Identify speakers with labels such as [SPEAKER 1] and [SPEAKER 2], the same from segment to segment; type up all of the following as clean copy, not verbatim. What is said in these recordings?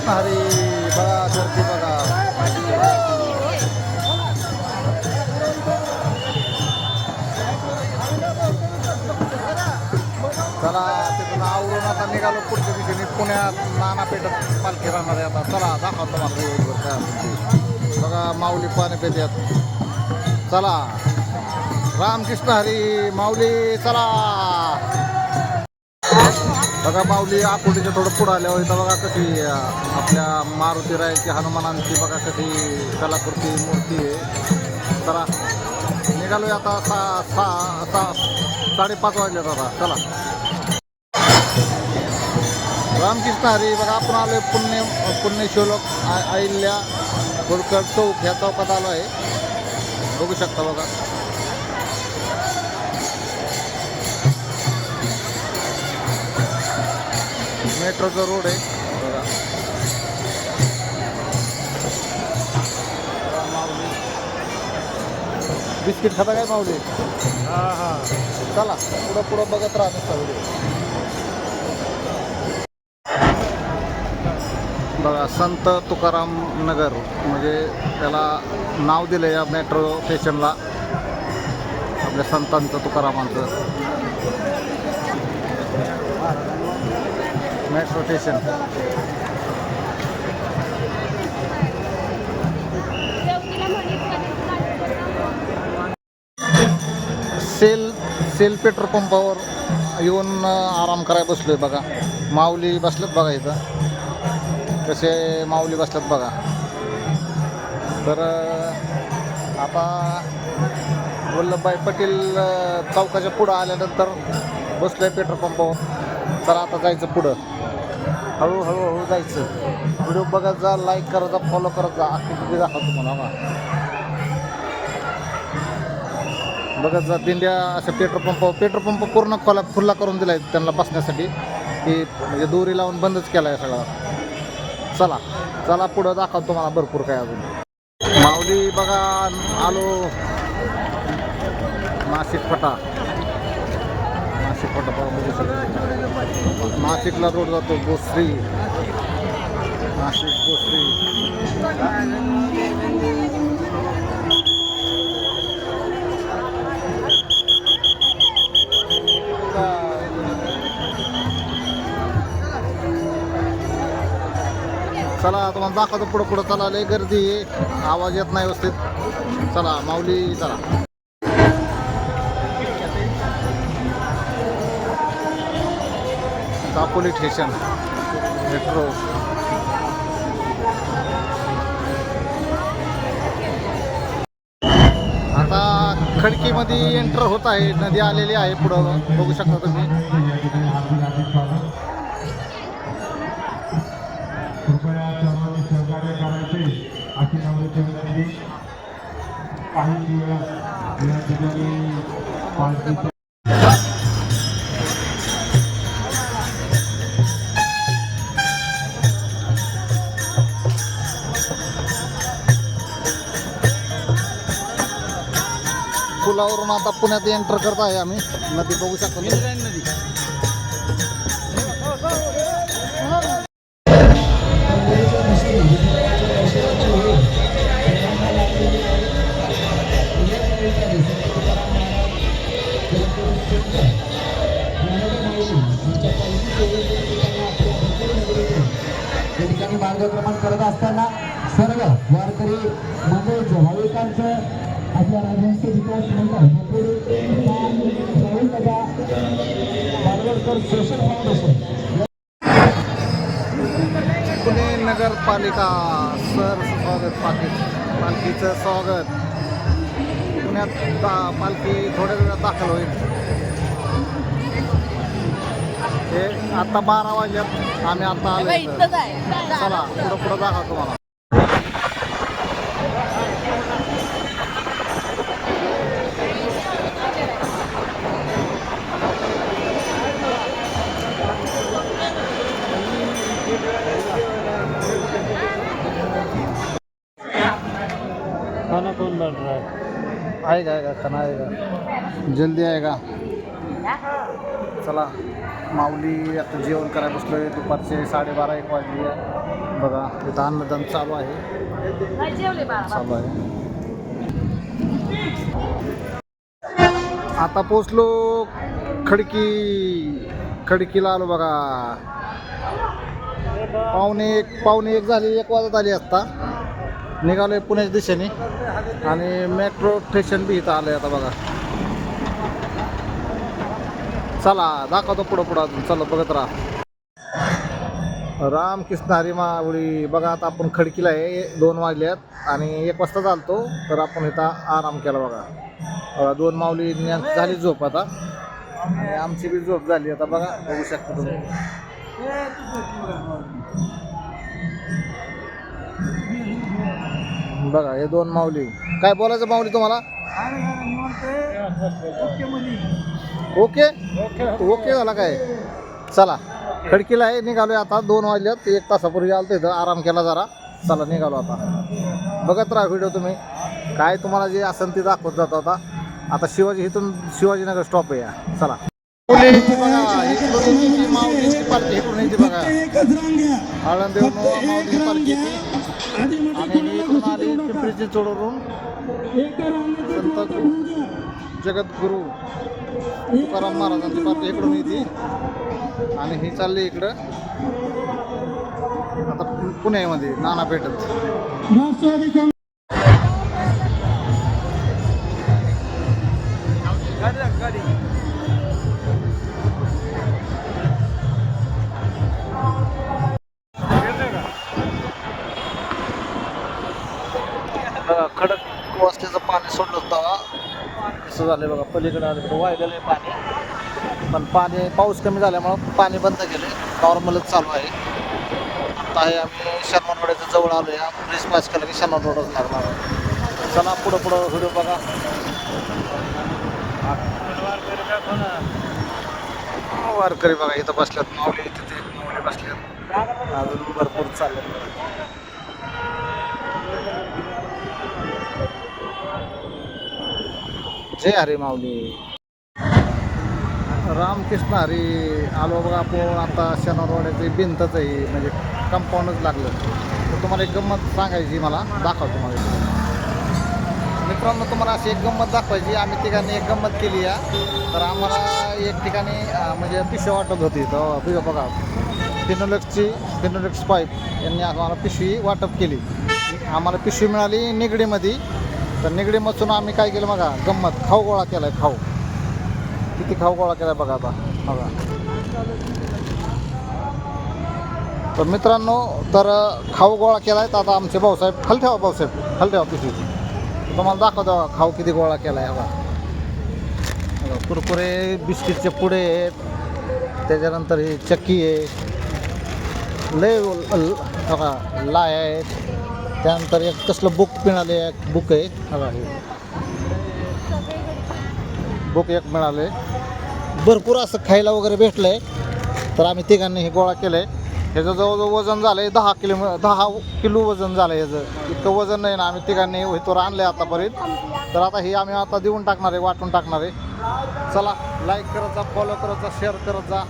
[SPEAKER 1] रामकृष्ण हरी. बघा गर्दी बघा. चला तिथून आवरून आता निघालो पुढच्या दिशेने पुण्यात नाना पेठत पालखी राहणार आहे. आता चला दाखवतो मला बघा माऊली पाणी पेट्यात. चला रामकृष्ण हरी. माऊली चला. बघा माऊली आकुर्डीच्या थोडं पुढं आल्यावर इथं बघा कशी आपल्या मारुती रायाची हनुमानांची बघा कशी कलाकृती मूर्ती आहे. चला निघालोय आता 5:30 वाजल्यात आता. चला रामकृष्ण हरी. बघा आपण आलोय पुण्यश्लोक अहिल्या होळकर चौक ह्या चौकात आलो आहे. बघू शकता बघा. मेट्रोचा रोड आहे बघा. माऊली बिस्किट खाता काय माऊली? हां चला पुढं बघत राहा नुसता व्हिडिओ. बघा संत तुकाराम नगर म्हणजे त्याला नाव दिलं या मेट्रो स्टेशनला आपल्या संतांचं तुकारामांचं मेट्रो स्टेशन. सेल पेट्रोल पंपावर येऊन आराम करायला बसलोय बघा. माऊली बसलेत बघा इथं कसे माऊली बसल्यात बघा. तर आता वल्लभभाई पटेल चौकाच्या पुढं आल्यानंतर बसलोय पेट्रोल पंपावर. तर आता जायचं पुढं. हळूहळू जायचं. व्हिडिओ बघत जा, लाईक करत जा, फॉलो करत जा. अख्खी दाखवतो तुम्हाला बघत जा. दिंड्या अशा पेट्रोल पंप पूर्ण खुल्ला करून दिला आहे त्यांना बसण्यासाठी की म्हणजे दोरी लावून बंदच केला आहे सगळा. चला पुढं दाखवतो तुम्हाला भरपूर काय अजून. माऊली बघा आलो नाशिक फटा बघा बघू शकतो. नाशिकला रोड जातो भोसरी. नाशिक भोसरी. चला तुम्हाला दाखवतो पुढं चला. लय गर्दी आहे, आवाज येत नाही व्यवस्थित. चला माऊली चला. Dapoli station metro. आता खडकीमध्ये एंटर होत आहे. नदी आलेली आहे पुढं बघू शकता तुम्ही. पुलावरून आता पुण्यात एंटर करत आहे आम्ही. नदी बघू शकतो. नदी
[SPEAKER 2] मार्गक्रमण करत असताना सर्व वारकरी मंडळ भाविकांचं आपल्या राज्यांचे विकास सोशल फाउंडेशन
[SPEAKER 1] पुणे नगरपालिका सर स्वागत पालखीचं स्वागत. पुण्यात पालखी थोड्या वेळात दाखल होईल. हे आता 12 वाजल्यात. आम्ही आता आलो. चला पुढं दाखवतो तुम्हाला.
[SPEAKER 2] खाना कौन बन रहा है?
[SPEAKER 1] आएगा खाना आएगा जल्दी आएगा. चला माऊली आता जेवण करायला बसलोय. दुपारचे 12:30-1 वाजले. बघा इथं अन्नदान चालू आहे. चालू आहे. आता पोचलो खडकीला आलो बघा. पावणे एक झाली, 1 वाजत आली असता. निघालोय पुण्याच्या दिशेने आणि मेट्रो स्टेशन बी इथं आलंय आता बघा. चला दाखवतो पुढं अजून. चला बघत राहा. रामकृष्ण हरी माऊली. बघा आता आपण खडकीला आहे. 2 वाजल्यात आणि 1 वाजता चालतो. तर आपण इथं आराम केला बघा. 2 माऊली झाली झोप आता आणि आमची बी झोप झाली आता बघा. बघू शकता तुम्ही. बघा हे 2 माऊली. काय बोलायचं माऊली तुम्हाला? ओके झाला काय? चला खडकीला आहे. निघालोय आता. 2 वाजल्यात. 1 तासापूर्वी आलतो इथं आराम केला जरा. चला निघालो आता. बघत राहा व्हिडिओ तुम्ही. काय तुम्हाला जे असेल ते दाखवत जातो आता. आता इथून शिवाजीनगर स्टॉप आहे. या चला. माऊलीची पालखी इकडून येते बघा. आळंदीवरून माऊलीची पालखी येते आणि इकडून आली पिंपरीची चोडवरून संत जगद्गुरू तुकाराम महाराजांची पालखी इकडून येते आणि ही चालली इकडं आता पुण्यामध्ये नानापेठत. बघा खडक वासल्याचं पाणी सोडलं होतं असं झालं बघा. पलीकडे आलं वाहिलेलं आहे पाणी. पण पाऊस कमी झाल्यामुळं पाणी बंद केलं. नॉर्मलच चालू आहे. आता आहे आम्ही शनिवारवाड्याच्या जवळ आलो. या ब्रिज पास केलं की शनिवारवाडाच लागणार. चला पुढं व्हिडिओ बघा. वारकरी बघा इथं बसल्यात. माऊली तिथे माऊली बसल्यात. अजून भरपूर चालले. जय हरी माऊली. रामकृष्ण हरी. आलो बघा आपण आता शनिवारवाड्याची भिंतच आहे म्हणजे कंपाऊंडच लागलं. तर तुम्हाला एक गंमत सांगायची मला दाखवतो मला. मित्रांनो तुम्हाला अशी एक गंमत दाखवायची. आम्ही ठिकाणी एक गंमत केली आहे. तर आम्हाला एक ठिकाणी म्हणजे पिशवी वाटत होती. तर बघा फिनोलेक्स पाईप यांनी आम्हाला पिशवी वाटप केली. आम्हाला पिशवी मिळाली निगडीमध्ये. तर निगडीमधून आम्ही काय केलं बघा गंमत. खाऊ गोळा केला आहे. किती खाऊ गोळा केला बघा आता बघा. तर मित्रांनो तर खाऊ गोळा केला आहे. तर आता आमचे भाऊसाहेब खाली ठेवा पिशवी. तुम्हाला दाखवतो खाऊ किती गोळा केला आहे. बघा कुरकुरे बिस्किटचे पुडे आहेत. त्याच्यानंतर ही चक्की आहे. लय बघा लाय आहेत. त्यानंतर एक कसलं बुक मिळाले. एक बुक आहे बघा. हे बुक एक मिळाले. भरपूर असं खायला वगैरे भेटलं आहे. तर आम्ही तिघांनी हे गोळा केलं आहे. ह्याचं जवळजवळ वजन झालं आहे 10 किलो वजन झालं आहे ह्याचं. इतकं वजन नाही ना. आम्ही तिघांनी इथवर आणलं आहे आतापर्यंत. तर आता हे आम्ही आता देऊन टाकणार आहे, वाटून टाकणार आहे. चला लाईक करत जा, फॉलो करत जा, शेअर करत जा.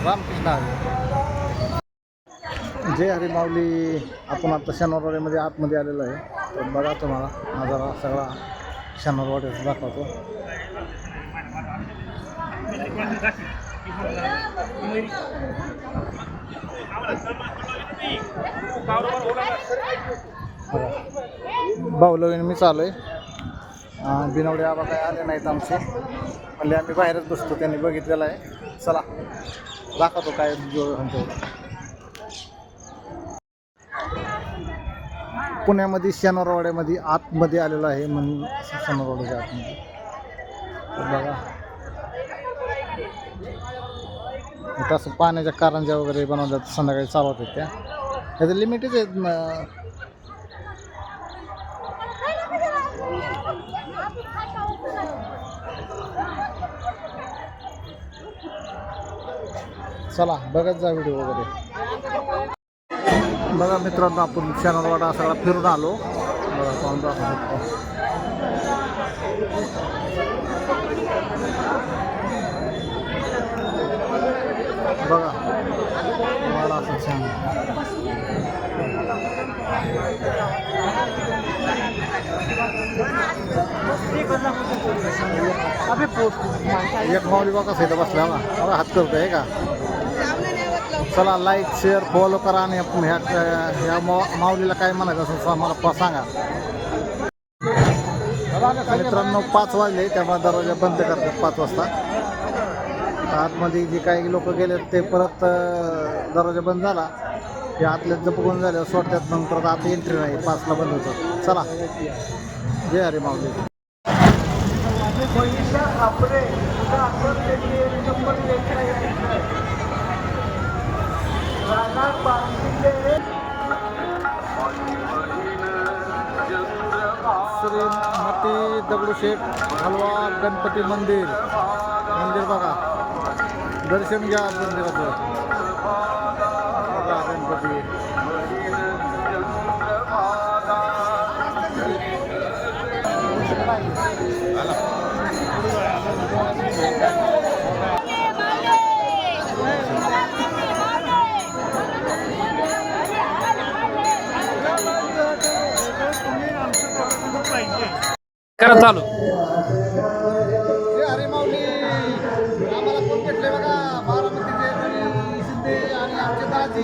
[SPEAKER 1] रामकृष्ण हरी. जय हरी माऊली. आपण आता शनिवारवाड्यामध्ये आतमध्ये आलेलो आहे. तर बघा तुम्हाला माझा सगळा शनिवारवाड्याचा दाखवतो. बाहुलवीन मी चालू आहे. बिनवडे आबा काय आले नाहीत आमचे. म्हणजे आम्ही बाहेरच बसतो. त्यांनी बघितलेलं आहे. चला दाखवतो काय पुण्यामध्ये शनिवारवाड्यामध्ये आतमध्ये आलेलं आहे. म्हणून शनिवारवाड्याच्या आतमध्ये बघा इथं असं पाण्याच्या कारंज्या वगैरे बनवतात. संध्याकाळी चालवतात त्या. त्याचं लिमिटच आहेत. चला बघत जा व्हिडिओ वगैरे. बघा मित्रांनो आपण शनिवारवाडा सगळा फिरून आलो. बघा पाहून दाखवतो. बघा मला असं छान एक माऊली बघा कसं इथं बसला बघा हात करतोय का. चला लाईक शेअर फॉलो करा आणि ह्या माऊलीला काय म्हणायचं असं मला सांगा. मित्रांनो 5 वाजले त्यामुळे दरवाजा बंद करतात 5 वाजता. आतमध्ये जे काही लोक गेले ते परत दरवाजा बंद झाला की आतले जपकून झाले सोडतात मग परत आत एंट्री नाही 5ला बंद होतं. चला जय हरी माऊली. श्रीमती दगडूशेठ हलवार गणपती मंदिर बघा. दर्शन घ्या मंदिराचं बघा गणपती.
[SPEAKER 3] करा चालू.
[SPEAKER 1] अरे माऊली आम्हाला कोण भेटले बघा. बारामतीचे रवी शिंदे आणि आमचे दाजी.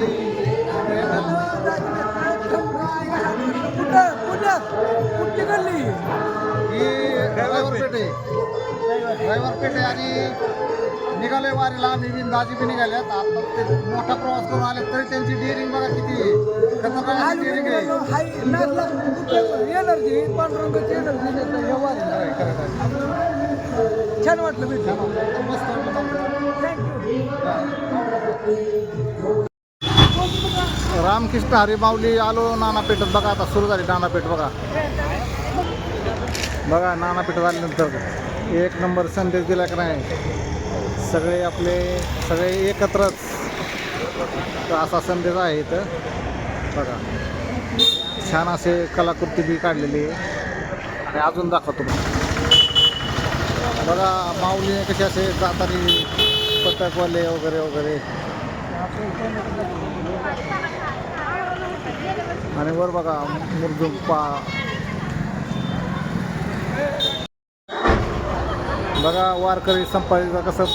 [SPEAKER 1] ही ड्रायव्हर पेठ आहे आणि निघालोय वारीला आम्ही बिन दाजी बी निघाल्यात. आता ते मोठा प्रवास करून आले तरी त्यांची डिअरिंग बघा किती खतरनाक डिअरिंग आहे.
[SPEAKER 2] छान वाटलं मी
[SPEAKER 1] मस्त रामकृष्ण हरी माऊली आलो नानापेठत बघा. आता सुरू झाली नानापेठ बघा. बघा नानापेठ झाल्यानंतर एक नंबर संदेश दिला का नाही. सगळे आपले सगळे एकत्रच असा संदेश आहे इथं बघा. छान असे कलाकृती बी काढलेली आहे आणि अजून दाखवतो बघा. माऊली कसे असे जातानी पथकवाले वगैरे वगैरे आणि वर बघा मुरजुंपा बघा. वारकरी संपादीचा कसं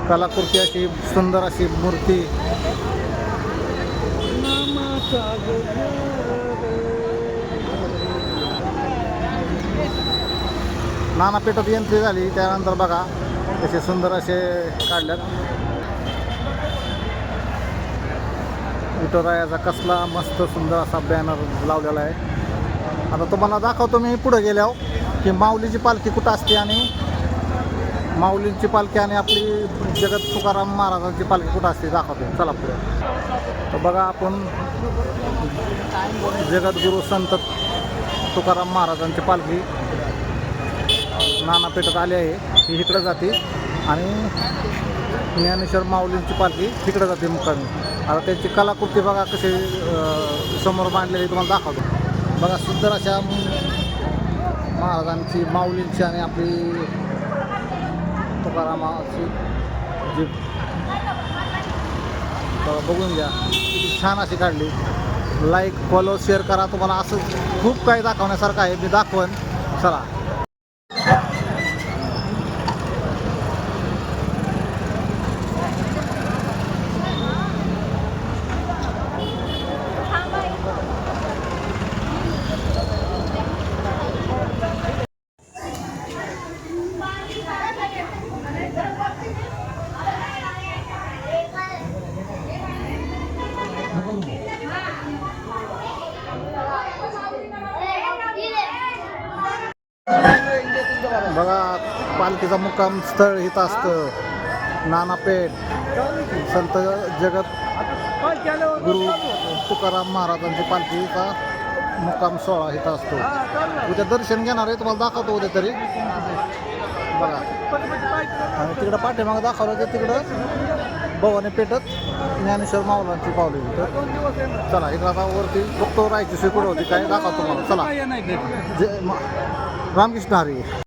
[SPEAKER 1] कलाकृती अशी सुंदर अशी मूर्ती. नानापेठात एंट्री झाली त्यानंतर बघा कसे सुंदर असे काढल्यात. विठुरायाचा कसला मस्त सुंदर असा बॅनर लावलेला आहे. आता तुम्हाला दाखवतो मी पुढे गेल्यावर की माऊलीची पालखी कुठं असते आणि माऊलींची पालखी आणि आपली जगत तुकाराम महाराजांची पालखी कुठं असते दाखवतो. चला पुढे. तर बघा आपण जगद्गुरू संत तुकाराम महाराजांची पालखी नानापेठात आली आहे. ही इकडं जाते आणि ज्ञानेश्वर माऊलींची पालखी तिकडं जाते मुक्कामी. आता त्यांची कलाकृती बघा कशी समोर मांडलेली तुम्हाला दाखवतो बघा. सुंदर अशा महाराजांची माऊलींची आणि आपली तुकारामाची जी बघून घ्या छान अशी काढली. लाईक फॉलो शेअर करा. तुम्हाला असं खूप काही दाखवण्यासारखं आहे मी दाखवन. चला बघा. पालखीचा मुक्काम स्थळ इथं असतं नानापेठ. संत जगत गुरु तुकाराम महाराजांची पालखीचा मुक्काम सोहळा इथं असतो. उद्या दर्शन घेणार आहे तुम्हाला दाखवतो उद्या तरी बघा. आणि तिकडं पाठीमागं दाखवलं तर तिकडं भवानी पेठत ज्ञानेश्वर माऊलांची पावली. तर चला इकडं आता वरती बघतो राहायची सोय कुठं होती काय दाखवतो तुम्हाला. चला रामकृष्ण हरी.